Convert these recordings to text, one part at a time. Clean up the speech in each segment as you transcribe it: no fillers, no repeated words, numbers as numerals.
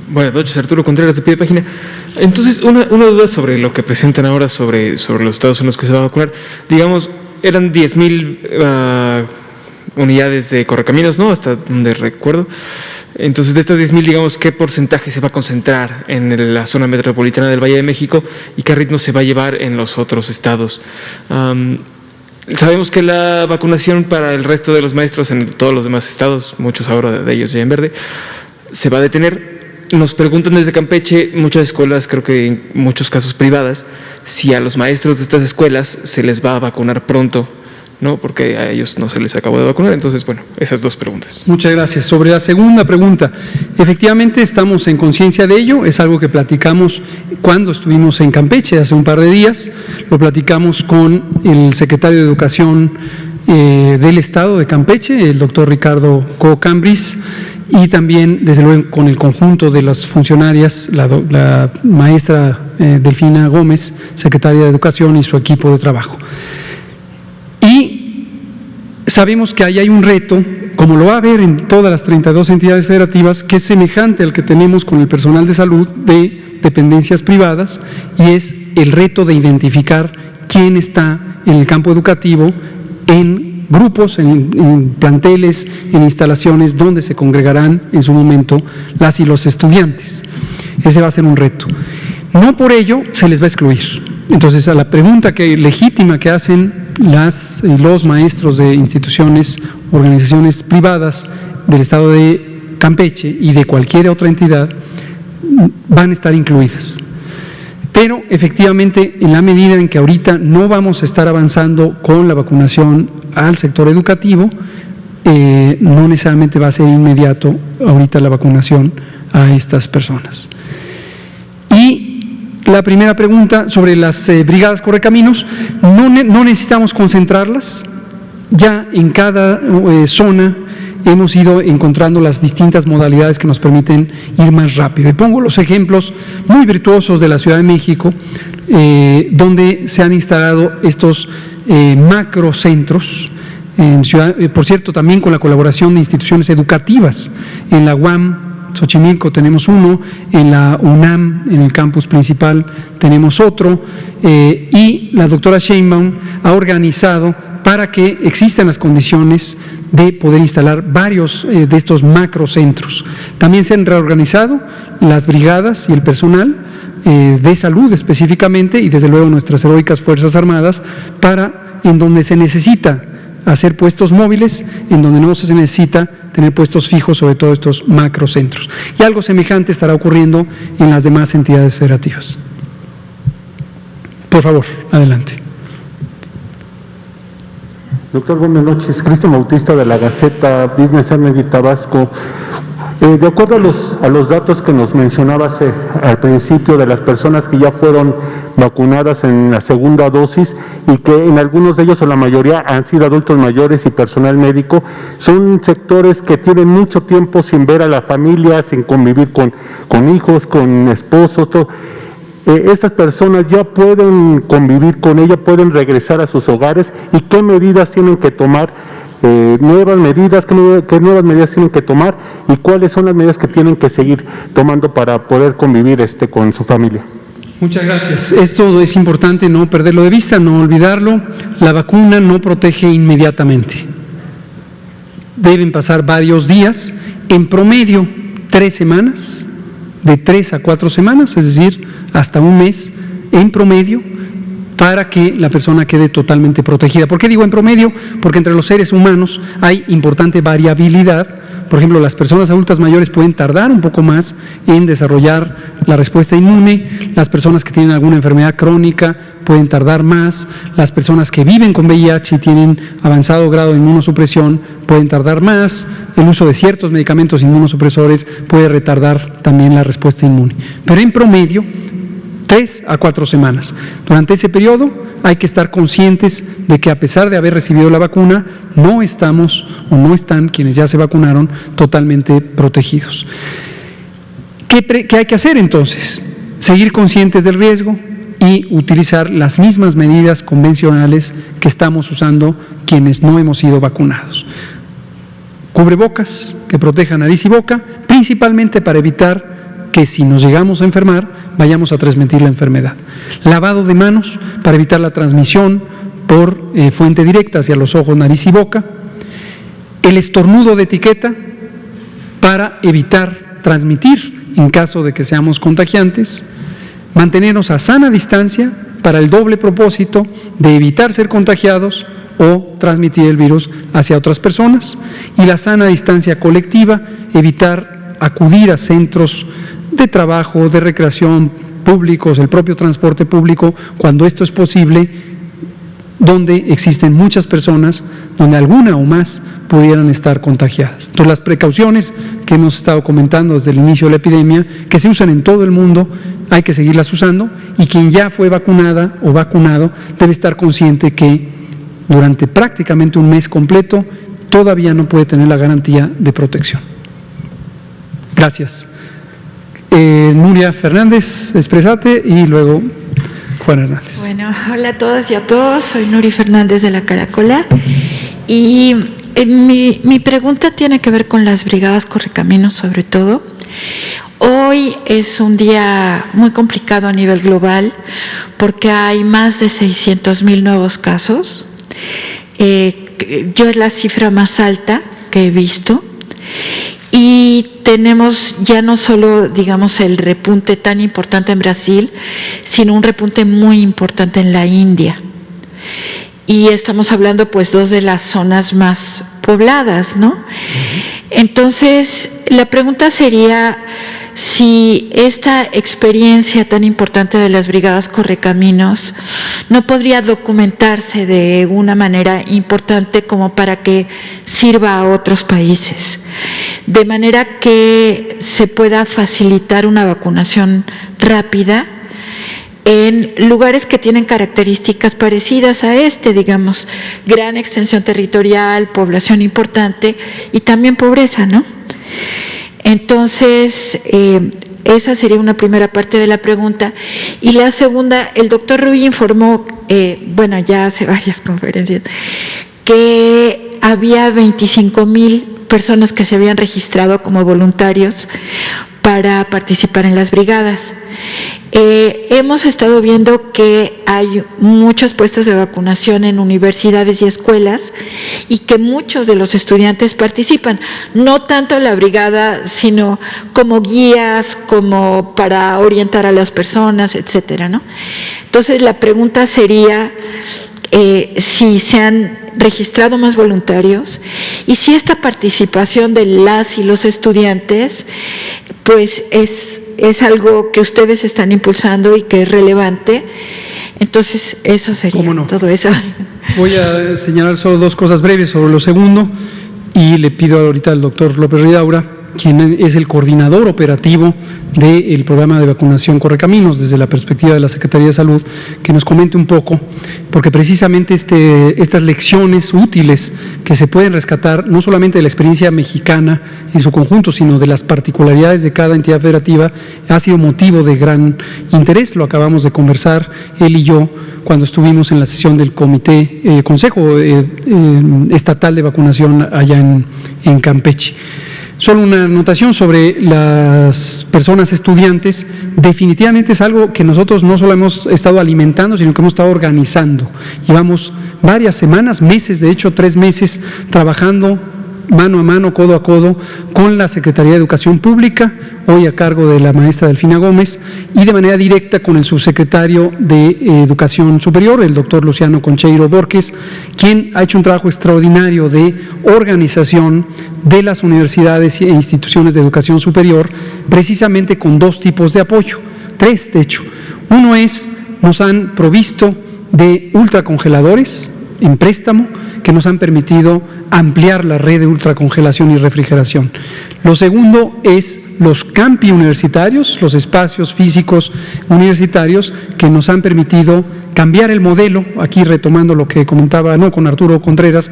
Buenas noches, Arturo Contreras de Pie de Página. Entonces, una duda sobre lo que presentan ahora sobre los estados en los que se va a vacunar. Digamos, eran 10,000 unidades de correcaminos, ¿no? Hasta donde recuerdo. Entonces, de estas 10,000, digamos, ¿qué porcentaje se va a concentrar en la zona metropolitana del Valle de México y qué ritmo se va a llevar en los otros estados? Sabemos que la vacunación para el resto de los maestros en todos los demás estados, muchos ahora de ellos ya en verde, se va a detener. Nos preguntan desde Campeche, muchas escuelas, creo que en muchos casos privadas, si a los maestros de estas escuelas se les va a vacunar pronto, ¿no? Porque a ellos no se les acabó de vacunar. Entonces, bueno, esas dos preguntas. Muchas gracias. Sobre la segunda pregunta, efectivamente estamos en conciencia de ello, es algo que platicamos cuando estuvimos en Campeche hace un par de días, lo platicamos con el secretario de Educación del Estado de Campeche, el doctor Ricardo Co-Cambris, y también, desde luego, con el conjunto de las funcionarias, la maestra Delfina Gómez, secretaria de Educación, y su equipo de trabajo. Y sabemos que ahí hay un reto, como lo va a haber en todas las 32 entidades federativas, que es semejante al que tenemos con el personal de salud de dependencias privadas, y es el reto de identificar quién está en el campo educativo, en grupos, en planteles, en instalaciones donde se congregarán en su momento las y los estudiantes. Ese va a ser un reto. No por ello se les va a excluir. Entonces, a la pregunta legítima que hacen los maestros de instituciones, organizaciones privadas del Estado de Campeche y de cualquier otra entidad, van a estar incluidas. Pero efectivamente, en la medida en que ahorita no vamos a estar avanzando con la vacunación al sector educativo, no necesariamente va a ser inmediato ahorita la vacunación a estas personas. Y la primera pregunta sobre las brigadas correcaminos, no necesitamos concentrarlas, ya en cada zona hemos ido encontrando las distintas modalidades que nos permiten ir más rápido. Y pongo los ejemplos muy virtuosos de la Ciudad de México, donde se han instalado estos macrocentros, por cierto, también con la colaboración de instituciones educativas. En la UAM Xochimilco tenemos uno, en la UNAM, en el campus principal, tenemos otro, y la doctora Sheinbaum ha organizado para que existan las condiciones de poder instalar varios de estos macrocentros. También se han reorganizado las brigadas y el personal de salud específicamente, y desde luego nuestras heroicas Fuerzas Armadas, para en donde se necesita hacer puestos móviles, en donde no se necesita tener puestos fijos, sobre todo estos macrocentros. Y algo semejante estará ocurriendo en las demás entidades federativas. Por favor, adelante. Doctor, buenas noches. Cristian Bautista, de la Gaceta Business Energy Tabasco. De acuerdo a los datos que nos mencionabas al principio de las personas que ya fueron vacunadas en la segunda dosis, y que en algunos de ellos, o la mayoría, han sido adultos mayores y personal médico, son sectores que tienen mucho tiempo sin ver a la familia, sin convivir con hijos, con esposos, todo. Estas personas ya pueden convivir con ella, pueden regresar a sus hogares, y qué medidas tienen que tomar, nuevas medidas, qué nuevas medidas tienen que tomar, y cuáles son las medidas que tienen que seguir tomando para poder convivir con su familia. Muchas gracias. Esto es importante no perderlo de vista, no olvidarlo. La vacuna no protege inmediatamente. Deben pasar varios días, en promedio 3 semanas, de 3 a 4 semanas, es decir, hasta un mes en promedio, para que la persona quede totalmente protegida. ¿Por qué digo en promedio? Porque entre los seres humanos hay importante variabilidad. Por ejemplo, las personas adultas mayores pueden tardar un poco más en desarrollar la respuesta inmune, las personas que tienen alguna enfermedad crónica pueden tardar más, las personas que viven con VIH y tienen avanzado grado de inmunosupresión pueden tardar más, el uso de ciertos medicamentos inmunosupresores puede retardar también la respuesta inmune. Pero en promedio, 3 a 4 semanas. Durante ese periodo hay que estar conscientes de que, a pesar de haber recibido la vacuna, no estamos o no están quienes ya se vacunaron totalmente protegidos. ¿Qué hay que hacer entonces? Seguir conscientes del riesgo y utilizar las mismas medidas convencionales que estamos usando quienes no hemos sido vacunados. Cubrebocas que protejan nariz y boca, principalmente para evitar que si nos llegamos a enfermar, vayamos a transmitir la enfermedad. Lavado de manos para evitar la transmisión por fuente directa hacia los ojos, nariz y boca. El estornudo de etiqueta para evitar transmitir en caso de que seamos contagiantes. Mantenernos a sana distancia para el doble propósito de evitar ser contagiados o transmitir el virus hacia otras personas. Y la sana distancia colectiva, evitar acudir a centros de trabajo, de recreación públicos, el propio transporte público, cuando esto es posible, donde existen muchas personas, donde alguna o más pudieran estar contagiadas. Entonces, las precauciones que hemos estado comentando desde el inicio de la epidemia, que se usan en todo el mundo, hay que seguirlas usando, y quien ya fue vacunada o vacunado debe estar consciente que durante prácticamente un mes completo todavía no puede tener la garantía de protección. Gracias. Nuria Fernández, expresate, y luego Juan Hernández. Bueno, hola a todas y a todos, soy Nuria Fernández de la Caracola, y mi pregunta tiene que ver con las brigadas Correcaminos sobre todo. Hoy es un día muy complicado a nivel global porque hay más de 600,000 nuevos casos. Yo es la cifra más alta que he visto, y tenemos ya no solo, digamos, el repunte tan importante en Brasil, sino un repunte muy importante en la India. Y estamos hablando pues dos de las zonas más pobladas, ¿no? Entonces, la pregunta sería si esta experiencia tan importante de las brigadas Correcaminos no podría documentarse de una manera importante como para que sirva a otros países, de manera que se pueda facilitar una vacunación rápida en lugares que tienen características parecidas a digamos, gran extensión territorial, población importante y también pobreza, ¿no? Entonces, esa sería una primera parte de la pregunta. Y la segunda, el doctor Ruy informó, bueno, ya hace varias conferencias, que había 25,000 personas que se habían registrado como voluntarios para participar en las brigadas. Hemos estado viendo que hay muchos puestos de vacunación en universidades y escuelas y que muchos de los estudiantes participan, no tanto en la brigada, sino como guías, como para orientar a las personas, etcétera, ¿no? Entonces, la pregunta sería si se han registrado más voluntarios y si esta participación de las y los estudiantes pues es algo que ustedes están impulsando y que es relevante. Entonces, eso sería todo eso. Voy a señalar solo dos cosas breves sobre lo segundo, y le pido ahorita al doctor López Ridaura, quien es el coordinador operativo del programa de vacunación Correcaminos desde la perspectiva de la Secretaría de Salud, que nos comente un poco, porque precisamente estas lecciones útiles que se pueden rescatar no solamente de la experiencia mexicana en su conjunto, sino de las particularidades de cada entidad federativa, ha sido motivo de gran interés. Lo acabamos de conversar él y yo cuando estuvimos en la sesión del comité, Consejo Estatal de Vacunación allá en Campeche. Solo una anotación sobre las personas estudiantes. Definitivamente es algo que nosotros no solo hemos estado alimentando, sino que hemos estado organizando. Llevamos varias semanas, meses, de hecho 3 meses, trabajando mano a mano, codo a codo, con la Secretaría de Educación Pública, hoy a cargo de la maestra Delfina Gómez, y de manera directa con el subsecretario de Educación Superior, el doctor Luciano Concheiro Borges, quien ha hecho un trabajo extraordinario de organización de las universidades e instituciones de educación superior, precisamente con 2 tipos de apoyo, 3 de hecho. Uno es, nos han provisto de ultracongeladores en préstamo que nos han permitido ampliar la red de ultracongelación y refrigeración. Lo segundo es los campi universitarios, los espacios físicos universitarios que nos han permitido cambiar el modelo, aquí retomando lo que comentaba con Arturo Contreras,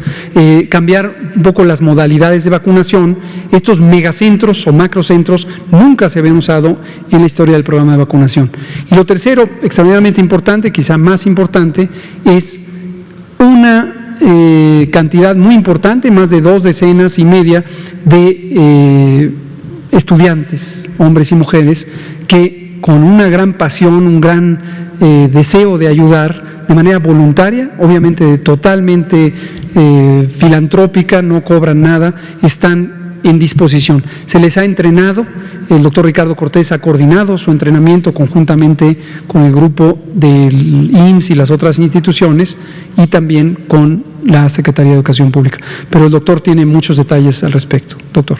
cambiar un poco las modalidades de vacunación. Estos megacentros o macrocentros nunca se habían usado en la historia del programa de vacunación. Y lo tercero, extraordinariamente importante, quizá más importante, es una cantidad muy importante, más de 2 decenas y media de estudiantes, hombres y mujeres, que con una gran pasión, un gran deseo de ayudar de manera voluntaria, obviamente totalmente filantrópica, no cobran nada, están en disposición. Se les ha entrenado, el doctor Ricardo Cortés ha coordinado su entrenamiento conjuntamente con el grupo del IMSS y las otras instituciones y también con la Secretaría de Educación Pública. Pero el doctor tiene muchos detalles al respecto. Doctor.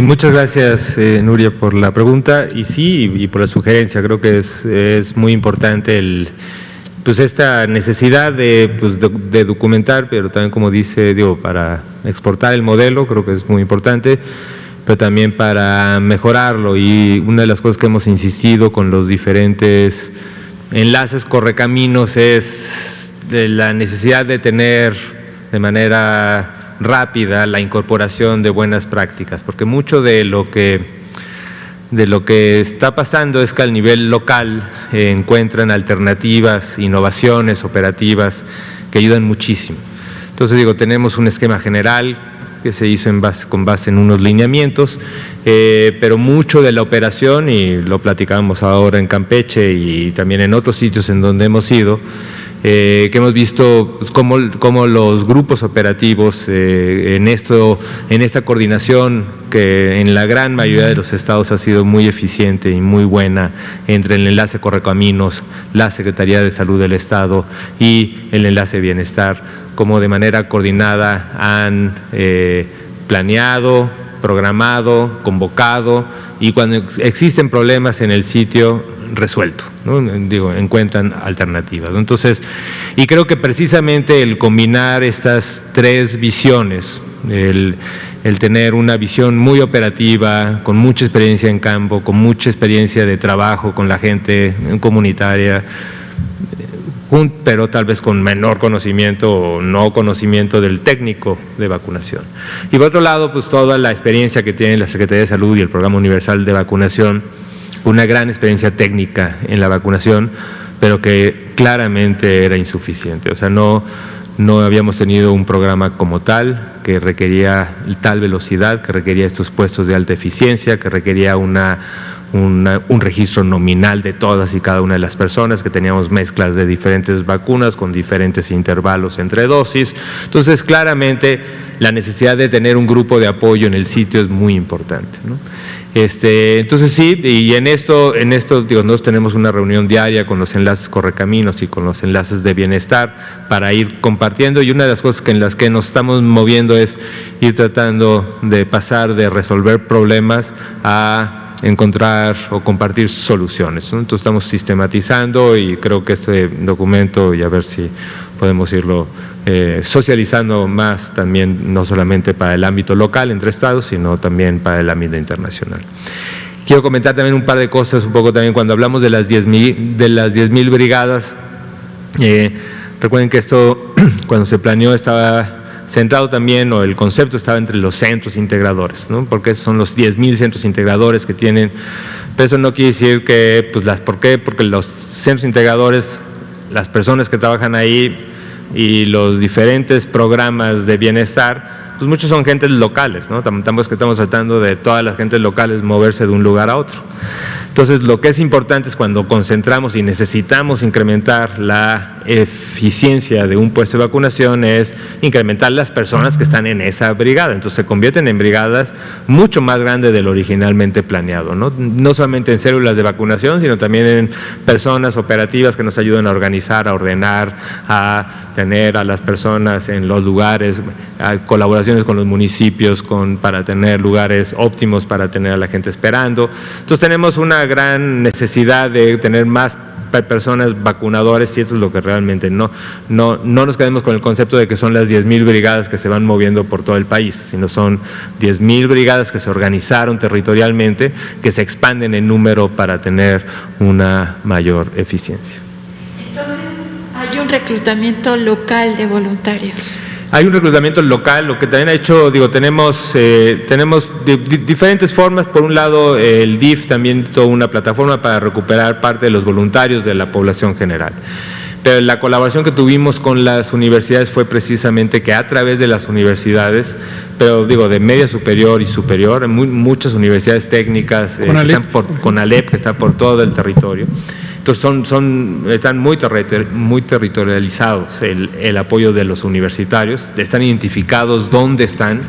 Muchas gracias, Nuria, por la pregunta y sí, y por la sugerencia. Creo que es muy importante esta necesidad de documentar, pero también, como dice, para exportar el modelo, creo que es muy importante, pero también para mejorarlo. Y una de las cosas que hemos insistido con los diferentes enlaces correcaminos es de la necesidad de tener de manera rápida la incorporación de buenas prácticas, porque mucho de lo que está pasando es que al nivel local encuentran alternativas, innovaciones operativas que ayudan muchísimo. Entonces, tenemos un esquema general que se hizo con base en unos lineamientos, pero mucho de la operación, y lo platicamos ahora en Campeche y también en otros sitios en donde hemos ido, que hemos visto cómo los grupos operativos en esta coordinación que en la gran mayoría de los estados ha sido muy eficiente y muy buena entre el enlace Correcaminos, la Secretaría de Salud del Estado y el enlace Bienestar, como de manera coordinada han planeado, programado, convocado y cuando existen problemas en el sitio resuelto, ¿no? Encuentran alternativas, ¿no? Entonces, y creo que precisamente el combinar estas tres visiones, el tener una visión muy operativa, con mucha experiencia en campo, con mucha experiencia de trabajo con la gente comunitaria, pero tal vez con menor conocimiento o no conocimiento del técnico de vacunación. Y por otro lado, toda la experiencia que tiene la Secretaría de Salud y el Programa Universal de Vacunación, una gran experiencia técnica en la vacunación, pero que claramente era insuficiente. O sea, no habíamos tenido un programa como tal, que requería tal velocidad, que requería estos puestos de alta eficiencia, que requería un registro nominal de todas y cada una de las personas, que teníamos mezclas de diferentes vacunas con diferentes intervalos entre dosis. Entonces, claramente, la necesidad de tener un grupo de apoyo en el sitio es muy importante, ¿no? Entonces sí, y en esto nosotros tenemos una reunión diaria con los enlaces Correcaminos y con los enlaces de Bienestar para ir compartiendo, y una de las cosas en las que nos estamos moviendo es ir tratando de pasar de resolver problemas a encontrar o compartir soluciones, ¿no? Entonces estamos sistematizando y creo que este documento, y a ver si podemos irlo socializando más también, no solamente para el ámbito local entre estados, sino también para el ámbito internacional. Quiero comentar también un par de cosas, un poco también cuando hablamos de las 10,000 brigadas. Recuerden que esto, cuando se planeó, estaba centrado también, o el concepto estaba entre los centros integradores, ¿no? Porque esos son los 10,000 centros integradores que tienen, pero eso no quiere decir que, ¿por qué? Porque los centros integradores, las personas que trabajan ahí y los diferentes programas de bienestar, muchos son gentes locales, ¿no? Tampoco es que estamos tratando de todas las gentes locales moverse de un lugar a otro. Entonces, lo que es importante es cuando concentramos y necesitamos incrementar la eficiencia de un puesto de vacunación, es incrementar las personas que están en esa brigada. Entonces, se convierten en brigadas mucho más grandes de lo originalmente planeado, ¿no? No solamente en células de vacunación, sino también en personas operativas que nos ayudan a organizar, a ordenar, a tener a las personas en los lugares, a colaboraciones con los municipios para tener lugares óptimos para tener a la gente esperando. Entonces, tenemos una gran necesidad de tener más personas vacunadores, y esto es lo que realmente no nos quedemos con el concepto de que son las 10,000 brigadas que se van moviendo por todo el país, sino son 10,000 brigadas que se organizaron territorialmente, que se expanden en número para tener una mayor eficiencia. Entonces, hay un reclutamiento local de voluntarios. Hay un reclutamiento local, lo que también ha hecho, tenemos diferentes formas. Por un lado, el DIF también toda una plataforma para recuperar parte de los voluntarios de la población general. Pero la colaboración que tuvimos con las universidades fue precisamente que a través de las universidades, pero digo, de media superior y superior, muchas universidades técnicas, CONALEP, que está por todo el territorio. Entonces están muy territorializados el apoyo de los universitarios, están identificados dónde están,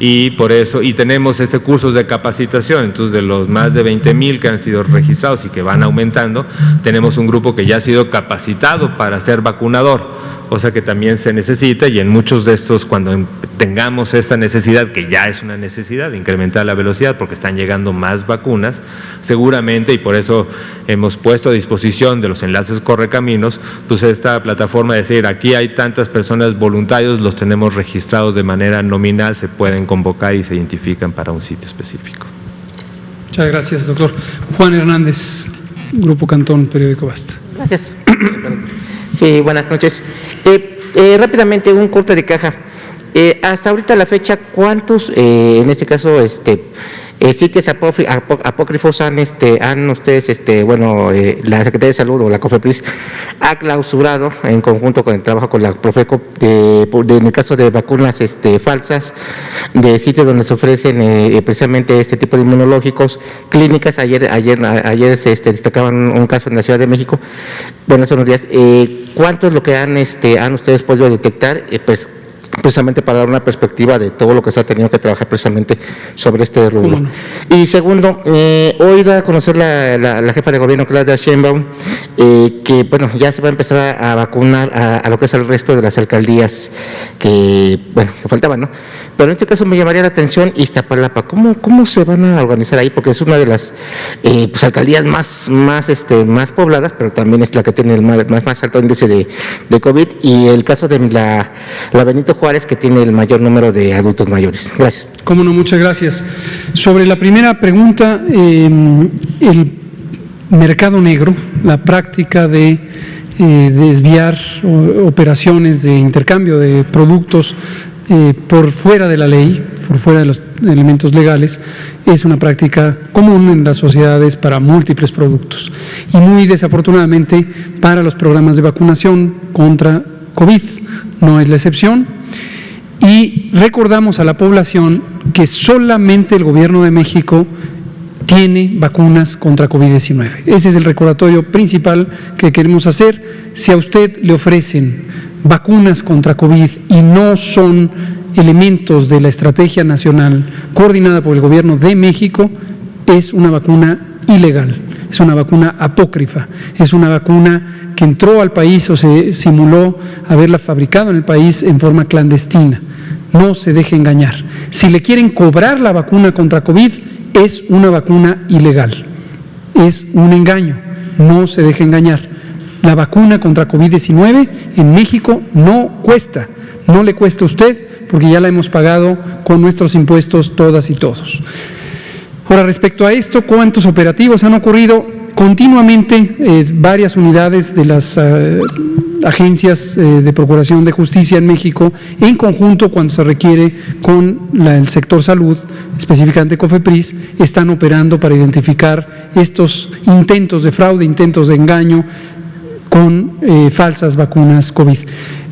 y por eso, y tenemos cursos de capacitación. Entonces, de los más de 20,000 que han sido registrados y que van aumentando, tenemos un grupo que ya ha sido capacitado para ser vacunador, cosa que también se necesita, y en muchos de estos, cuando tengamos esta necesidad, que ya es una necesidad de incrementar la velocidad porque están llegando más vacunas, seguramente, y por eso hemos puesto a disposición de los enlaces Correcaminos, pues esta plataforma de decir, aquí hay tantas personas voluntarios, los tenemos registrados de manera nominal, se pueden convocar y se identifican para un sitio específico. Muchas gracias, doctor. Juan Hernández, Grupo Cantón, Periódico Basta. Gracias. Sí, buenas noches. Rápidamente, un corte de caja. Hasta ahorita la fecha, ¿cuántos, en este caso, sitios apócrifos han ustedes, la Secretaría de Salud o la COFEPRIS ha clausurado en conjunto con el trabajo con la Profeco, en el caso de vacunas falsas, de sitios donde se ofrecen precisamente este tipo de inmunológicos, clínicas? Ayer destacaban un caso en la Ciudad de México. Bueno, hace unos días. ¿Cuánto es lo que han ustedes podido detectar? Precisamente para dar una perspectiva de todo lo que se ha tenido que trabajar precisamente sobre este rubro. Y segundo, hoy da a conocer la jefa de gobierno, Claudia Sheinbaum, que bueno, ya se va a empezar a vacunar a lo que es el resto de las alcaldías que faltaban, ¿no? Pero en este caso me llamaría la atención Iztapalapa. ¿Cómo se van a organizar ahí? Porque es una de las alcaldías más pobladas, pero también es la que tiene el más alto índice de COVID, y el caso de la Benito Juárez, que tiene el mayor número de adultos mayores. Gracias. Cómo no, muchas gracias. Sobre la primera pregunta, el mercado negro, la práctica de desviar operaciones de intercambio de productos por fuera de la ley, por fuera de los elementos legales, es una práctica común en las sociedades para múltiples productos, y muy desafortunadamente para los programas de vacunación contra COVID no es la excepción. Y recordamos a la población que solamente el Gobierno de México tiene vacunas contra COVID-19. Ese es el recordatorio principal que queremos hacer. Si a usted le ofrecen vacunas contra COVID y no son elementos de la estrategia nacional coordinada por el Gobierno de México, es una vacuna ilegal, es una vacuna apócrifa, es una vacuna que entró al país o se simuló haberla fabricado en el país en forma clandestina. No se deje engañar. Si le quieren cobrar la vacuna contra COVID, es una vacuna ilegal, es un engaño, no se deje engañar. La vacuna contra COVID-19 en México no cuesta, no le cuesta a usted, porque ya la hemos pagado con nuestros impuestos todas y todos. Ahora, respecto a esto, ¿cuántos operativos han ocurrido? Continuamente varias unidades de las agencias de Procuración de Justicia en México, en conjunto cuando se requiere con el sector salud, específicamente COFEPRIS, están operando para identificar estos intentos de fraude, intentos de engaño con falsas vacunas COVID.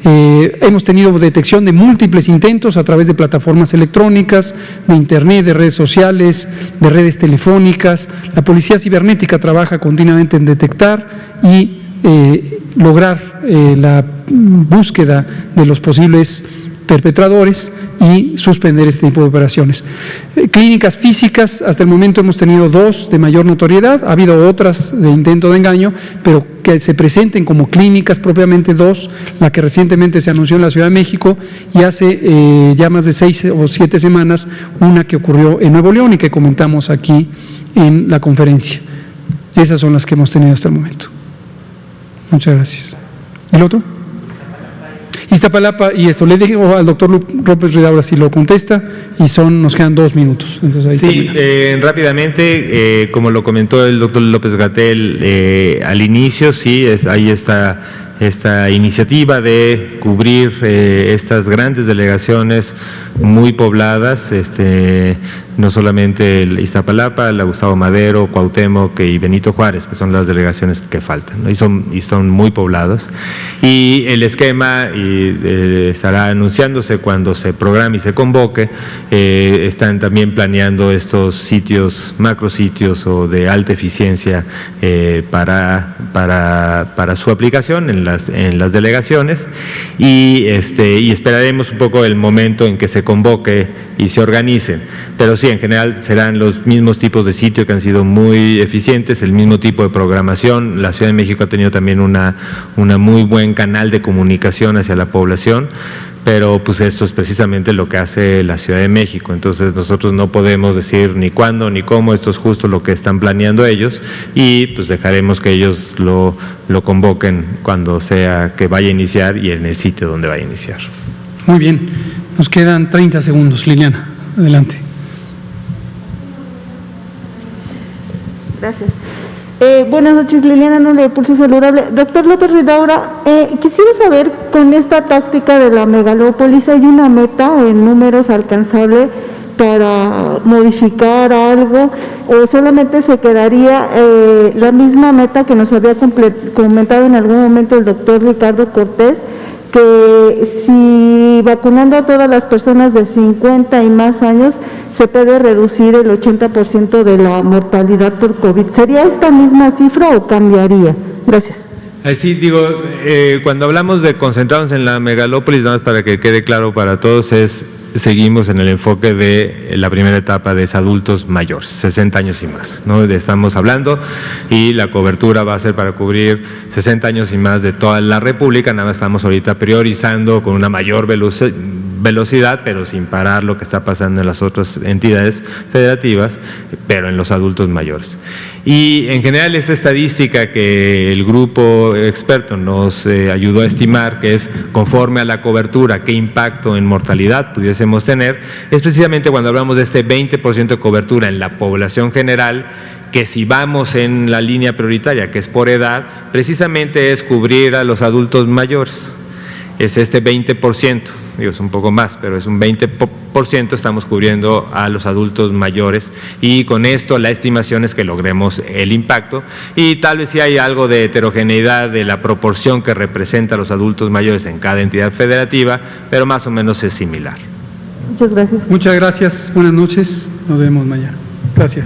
Hemos tenido detección de múltiples intentos a través de plataformas electrónicas, de internet, de redes sociales, de redes telefónicas. La Policía Cibernética trabaja continuamente en detectar y lograr la búsqueda de los posibles perpetradores y suspender este tipo de operaciones. Clínicas físicas, hasta el momento hemos tenido 2 de mayor notoriedad, ha habido otras de intento de engaño, pero que se presenten como clínicas propiamente 2, la que recientemente se anunció en la Ciudad de México, y hace ya más de 6 o 7 semanas una que ocurrió en Nuevo León y que comentamos aquí en la conferencia. Esas son las que hemos tenido hasta el momento. Muchas gracias. ¿El otro? Iztapalapa, y esto le digo al doctor López Ridaura si lo contesta, y nos quedan 2 minutos. Entonces, ahí sí, rápidamente, como lo comentó el doctor López-Gatell al inicio, sí, ahí está esta iniciativa de cubrir estas grandes delegaciones muy pobladas, no solamente el Iztapalapa, la Gustavo Madero, Cuauhtémoc y Benito Juárez, que son las delegaciones que faltan, ¿no? y son muy pobladas. Y el esquema estará anunciándose cuando se programe y se convoque. Están también planeando estos sitios, macrositios o de alta eficiencia para su aplicación en las delegaciones, y esperaremos un poco el momento en que se convoque y se organicen, pero sí, en general serán los mismos tipos de sitios que han sido muy eficientes, el mismo tipo de programación. La Ciudad de México ha tenido también una muy buen canal de comunicación hacia la población, pero pues esto es precisamente lo que hace la Ciudad de México, entonces nosotros no podemos decir ni cuándo ni cómo, esto es justo lo que están planeando ellos, y pues dejaremos que ellos lo convoquen cuando sea que vaya a iniciar y en el sitio donde vaya a iniciar. Muy bien, nos quedan 30 segundos. Liliana, adelante. Gracias. Buenas noches, Liliana Núñez de Pulso Saludable. Doctor López Ridaura, quisiera saber, con esta táctica de la megalópolis, ¿hay una meta en números alcanzable para modificar algo, o solamente se quedaría la misma meta que nos había comentado en algún momento el doctor Ricardo Cortés, que si vacunando a todas las personas de 50 y más años se puede reducir el 80% de la mortalidad por COVID? ¿Sería esta misma cifra o cambiaría? Gracias. Sí, digo, cuando hablamos de concentrarnos en la megalópolis, nada más para que quede claro para todos, seguimos en el enfoque de la primera etapa de adultos mayores, 60 años y más, ¿no? Estamos hablando, y la cobertura va a ser para cubrir 60 años y más de toda la República. Nada más estamos ahorita priorizando con una mayor velocidad, pero sin parar lo que está pasando en las otras entidades federativas, pero en los adultos mayores. Y en general esta estadística que el grupo experto nos ayudó a estimar, que es conforme a la cobertura, qué impacto en mortalidad pudiésemos tener, es precisamente cuando hablamos de este 20% de cobertura en la población general, que si vamos en la línea prioritaria, que es por edad, precisamente es cubrir a los adultos mayores. Es este 20%, digo, es un poco más, pero es un 20% estamos cubriendo a los adultos mayores, y con esto la estimación es que logremos el impacto, y tal vez sí hay algo de heterogeneidad de la proporción que representa a los adultos mayores en cada entidad federativa, pero más o menos es similar. Muchas gracias. Muchas gracias, buenas noches, nos vemos mañana. Gracias.